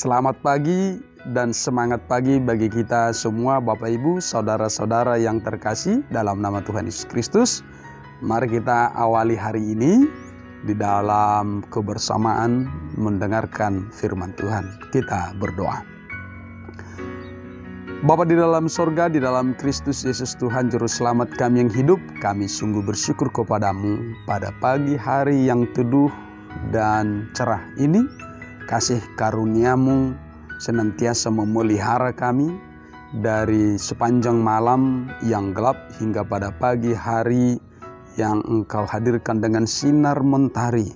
Selamat pagi dan semangat pagi bagi kita semua Bapak Ibu, saudara-saudara yang terkasih dalam nama Tuhan Yesus Kristus. Mari kita awali hari ini di dalam kebersamaan mendengarkan firman Tuhan. Kita berdoa. Bapa di dalam sorga, di dalam Kristus Yesus Tuhan Juru Selamat kami yang hidup, kami sungguh bersyukur kepadamu pada pagi hari yang teduh dan cerah ini. Kasih karunia-Mu senantiasa memelihara kami dari sepanjang malam yang gelap hingga pada pagi hari yang Engkau hadirkan dengan sinar mentari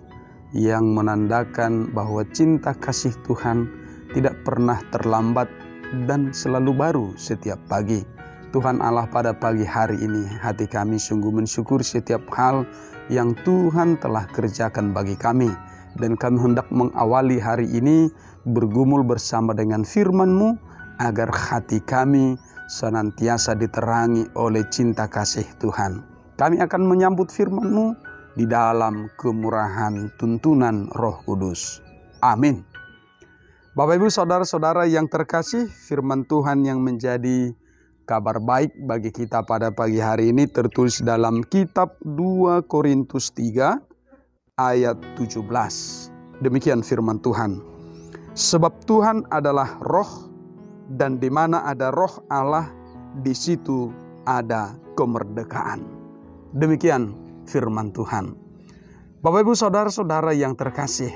yang menandakan bahwa cinta kasih Tuhan tidak pernah terlambat dan selalu baru setiap pagi. Tuhan Allah, pada pagi hari ini hati kami sungguh mensyukur setiap hal yang Tuhan telah kerjakan bagi kami. Dan kami hendak mengawali hari ini bergumul bersama dengan firman-Mu agar hati kami senantiasa diterangi oleh cinta kasih Tuhan. Kami akan menyambut firman-Mu di dalam kemurahan tuntunan Roh Kudus. Amin. Bapak Ibu saudara-saudara yang terkasih, firman Tuhan yang menjadi kabar baik bagi kita pada pagi hari ini tertulis dalam kitab 2 Korintus 3 ayat 17. Demikian firman Tuhan. Sebab Tuhan adalah roh, dan di mana ada roh Allah, di situ ada kemerdekaan. Demikian firman Tuhan. Bapak Ibu saudara-saudara yang terkasih,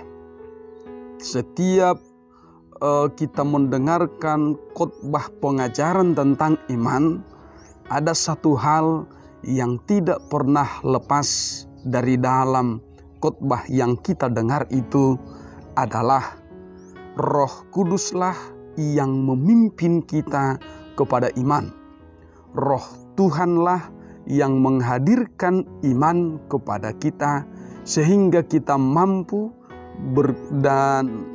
setiap kita mendengarkan khotbah pengajaran tentang iman, ada satu hal yang tidak pernah lepas dari dalam khotbah yang kita dengar itu adalah Roh Kuduslah yang memimpin kita kepada iman. Roh Tuhanlah yang menghadirkan iman kepada kita sehingga kita mampu dan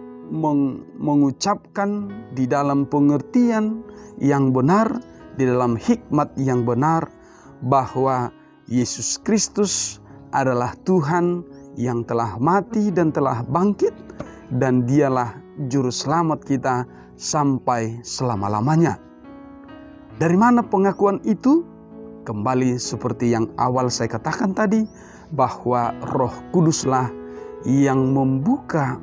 mengucapkan di dalam pengertian yang benar, di dalam hikmat yang benar, bahwa Yesus Kristus adalah Tuhan yang telah mati dan telah bangkit, dan Dialah Juru Selamat kita sampai selama-lamanya. Dari mana pengakuan itu? Kembali seperti yang awal saya katakan tadi, bahwa Roh Kuduslah yang membuka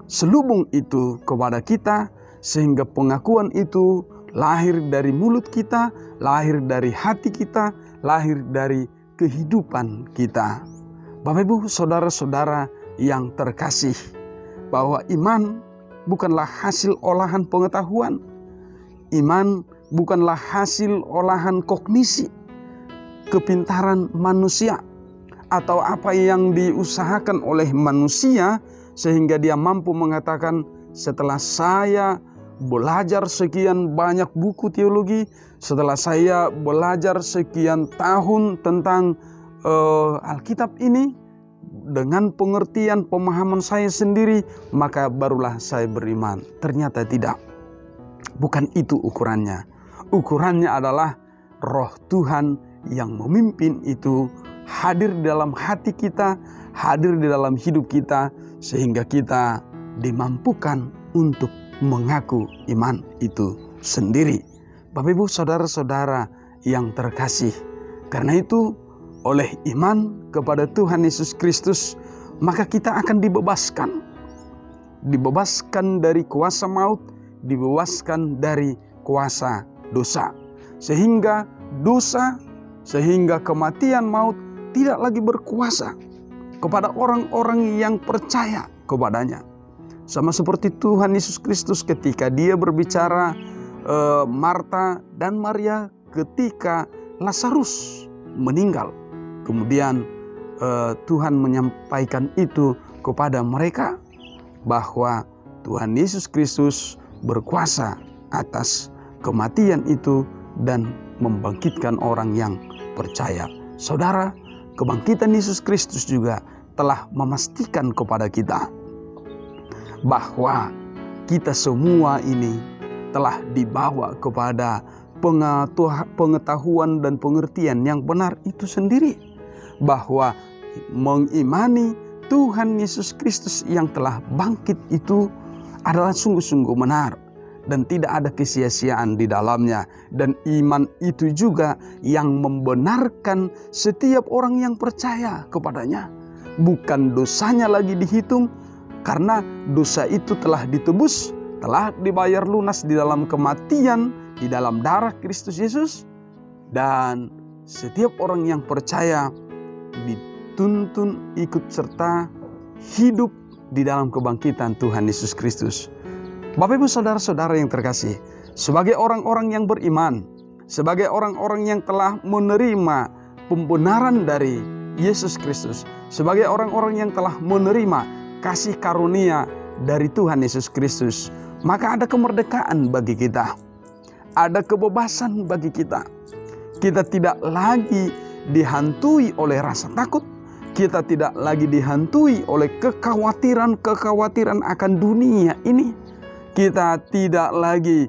selubung itu kepada kita, sehingga pengakuan itu lahir dari mulut kita, lahir dari hati kita, lahir dari kehidupan kita. Bapak Ibu saudara-saudara yang terkasih, bahwa iman bukanlah hasil olahan pengetahuan. Iman bukanlah hasil olahan kognisi, kepintaran manusia, atau apa yang diusahakan oleh manusia sehingga dia mampu mengatakan, setelah saya belajar sekian banyak buku teologi, setelah saya belajar sekian tahun tentang Alkitab ini, dengan pengertian pemahaman saya sendiri, maka barulah saya beriman. Ternyata tidak. Bukan itu ukurannya. Ukurannya adalah Roh Tuhan yang memimpin itu hadir dalam hati kita, hadir di dalam hidup kita, sehingga kita dimampukan untuk mengaku iman itu sendiri. Bapak Ibu saudara-saudara yang terkasih, karena itu oleh iman kepada Tuhan Yesus Kristus, maka kita akan dibebaskan. Dibebaskan dari kuasa maut, dibebaskan dari kuasa dosa. Sehingga dosa, sehingga kematian maut tidak lagi berkuasa kepada orang-orang yang percaya kepadanya. Sama seperti Tuhan Yesus Kristus ketika Dia berbicara Marta dan Maria ketika Lazarus meninggal. Kemudian Tuhan menyampaikan itu kepada mereka, bahwa Tuhan Yesus Kristus berkuasa atas kematian itu dan membangkitkan orang yang percaya. Saudara, kebangkitan Yesus Kristus juga telah memastikan kepada kita bahwa kita semua ini telah dibawa kepada pengetahuan dan pengertian yang benar itu sendiri, bahwa mengimani Tuhan Yesus Kristus yang telah bangkit itu adalah sungguh-sungguh benar dan tidak ada kesia-siaan di dalamnya. Dan iman itu juga yang membenarkan setiap orang yang percaya kepadanya. Bukan dosanya lagi dihitung, karena dosa itu telah ditebus, telah dibayar lunas di dalam kematian, di dalam darah Kristus Yesus. Dan setiap orang yang percaya dituntun ikut serta hidup di dalam kebangkitan Tuhan Yesus Kristus. Bapak Ibu saudara-saudara yang terkasih, sebagai orang-orang yang beriman, sebagai orang-orang yang telah menerima pembenaran dari Yesus Kristus, sebagai orang-orang yang telah menerima kasih karunia dari Tuhan Yesus Kristus, maka ada kemerdekaan bagi kita, ada kebebasan bagi kita. Kita tidak lagi dihantui oleh rasa takut, kita tidak lagi dihantui oleh kekhawatiran akan dunia ini. Kita tidak lagi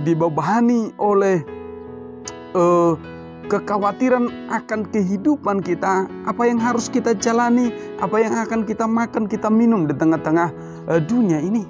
dibebani oleh kekhawatiran akan kehidupan kita, apa yang harus kita jalani, apa yang akan kita makan, kita minum di tengah-tengah dunia ini.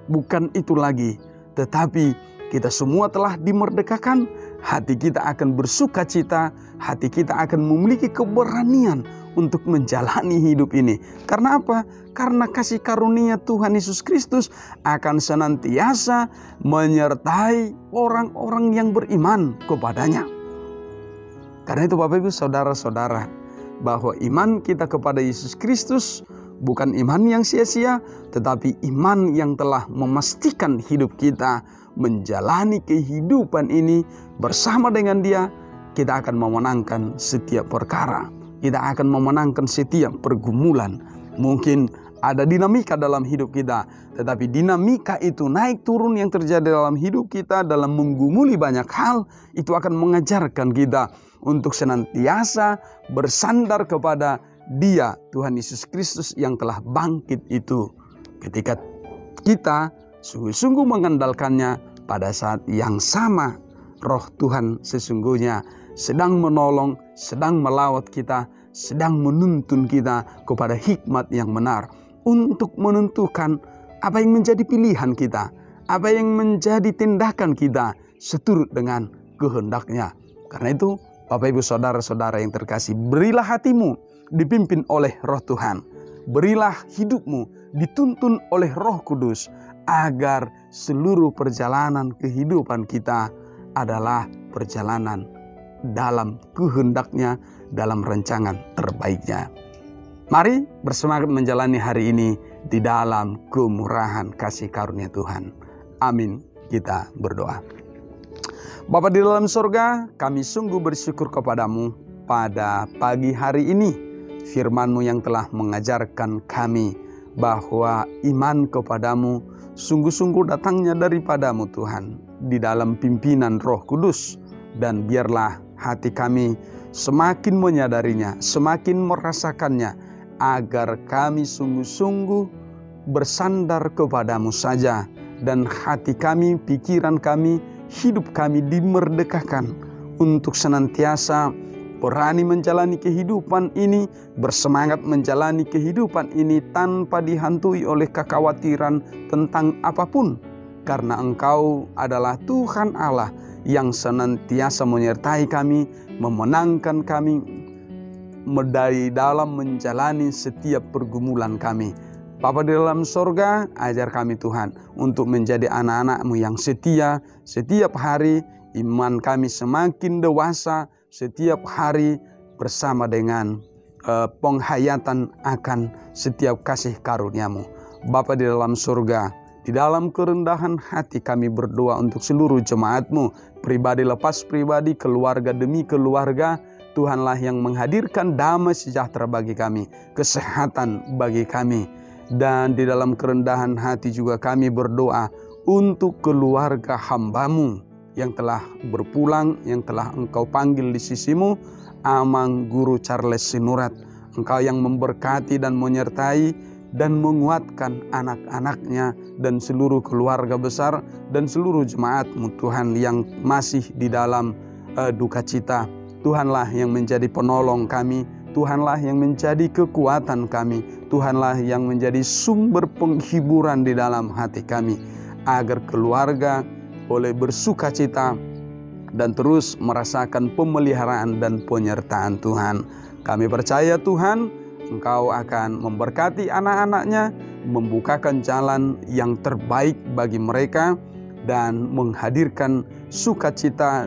Bukan itu lagi, tetapi kita semua telah dimerdekakan. Hati kita akan bersuka cita, hati kita akan memiliki keberanian untuk menjalani hidup ini. Karena apa? Karena kasih karunia Tuhan Yesus Kristus akan senantiasa menyertai orang-orang yang beriman kepadanya. Karena itu Bapak Ibu saudara-saudara, bahwa iman kita kepada Yesus Kristus bukan iman yang sia-sia, tetapi iman yang telah memastikan hidup kita menjalani kehidupan ini bersama dengan Dia. Kita akan memenangkan setiap perkara, kita akan memenangkan setiap pergumulan. Mungkin ada dinamika dalam hidup kita, tetapi dinamika itu naik turun yang terjadi dalam hidup kita, dalam menggumuli banyak hal, itu akan mengajarkan kita untuk senantiasa bersandar kepada Dia, Tuhan Yesus Kristus yang telah bangkit itu. Ketika kita sungguh-sungguh mengandalkannya, pada saat yang sama Roh Tuhan sesungguhnya sedang menolong, sedang melawat kita, sedang menuntun kita kepada hikmat yang benar untuk menentukan apa yang menjadi pilihan kita, apa yang menjadi tindakan kita seturut dengan kehendak-Nya. Karena itu Bapak Ibu saudara-saudara yang terkasih, berilah hatimu dipimpin oleh Roh Tuhan. Berilah hidupmu dituntun oleh Roh Kudus, agar seluruh perjalanan kehidupan kita adalah perjalanan dalam kehendak-Nya, dalam rancangan terbaiknya. Mari bersemangat menjalani hari ini di dalam kemurahan kasih karunia Tuhan. Amin. Kita berdoa. Bapa di dalam surga, kami sungguh bersyukur kepadamu pada pagi hari ini. Firman-Mu yang telah mengajarkan kami bahwa iman kepadamu sungguh-sungguh datangnya daripadamu Tuhan, di dalam pimpinan Roh Kudus. Dan biarlah hati kami semakin menyadarinya, semakin merasakannya, agar kami sungguh-sungguh bersandar kepadamu saja. Dan hati kami, pikiran kami, hidup kami dimerdekakan untuk senantiasa berani menjalani kehidupan ini, bersemangat menjalani kehidupan ini tanpa dihantui oleh kekhawatiran tentang apapun. Karena Engkau adalah Tuhan Allah yang senantiasa menyertai kami, memenangkan kami dari dalam menjalani setiap pergumulan kami. Bapa di dalam sorga, ajar kami Tuhan untuk menjadi anak-anak-Mu yang setia. Setiap hari iman kami semakin dewasa, setiap hari bersama dengan penghayatan akan setiap kasih karunia-Mu. Bapa di dalam surga, di dalam kerendahan hati kami berdoa untuk seluruh jemaat-Mu, pribadi lepas pribadi, keluarga demi keluarga. Tuhanlah yang menghadirkan damai sejahtera bagi kami, kesehatan bagi kami. Dan di dalam kerendahan hati juga kami berdoa untuk keluarga hamba-Mu yang telah berpulang, yang telah Engkau panggil di sisi-Mu, Amang Guru Charles Sinurat. Engkau yang memberkati dan menyertai dan menguatkan anak-anaknya dan seluruh keluarga besar dan seluruh jemaat-Mu Tuhan yang masih di dalam duka cita. Tuhanlah yang menjadi penolong kami, Tuhanlah yang menjadi kekuatan kami. Tuhanlah yang menjadi sumber penghiburan di dalam hati kami, agar keluarga boleh bersuka cita dan terus merasakan pemeliharaan dan penyertaan Tuhan. Kami percaya Tuhan, Engkau akan memberkati anak-anaknya, membukakan jalan yang terbaik bagi mereka, dan menghadirkan sukacita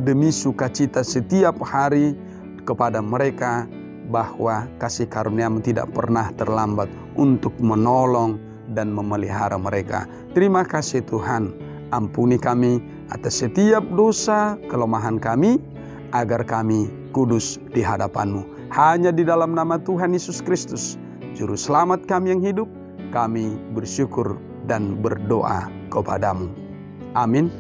demi sukacita setiap hari kepada mereka, bahwa kasih karunia-Mu tidak pernah terlambat untuk menolong dan memelihara mereka. Terima kasih Tuhan, ampuni kami atas setiap dosa kelemahan kami, agar kami kudus di hadapan-Mu. Hanya di dalam nama Tuhan Yesus Kristus, Juru Selamat kami yang hidup, kami bersyukur dan berdoa kepada-Mu. Amin.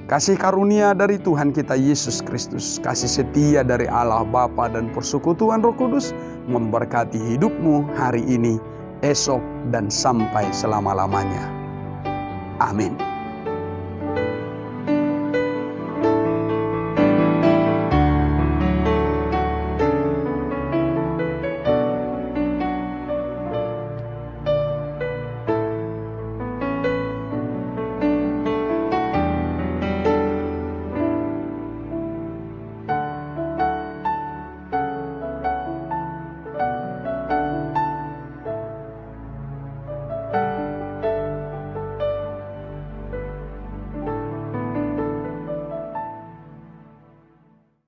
Kasih karunia dari Tuhan kita Yesus Kristus, kasih setia dari Allah Bapa dan persekutuan Roh Kudus memberkati hidupmu hari ini, esok, dan sampai selama-lamanya. Amin.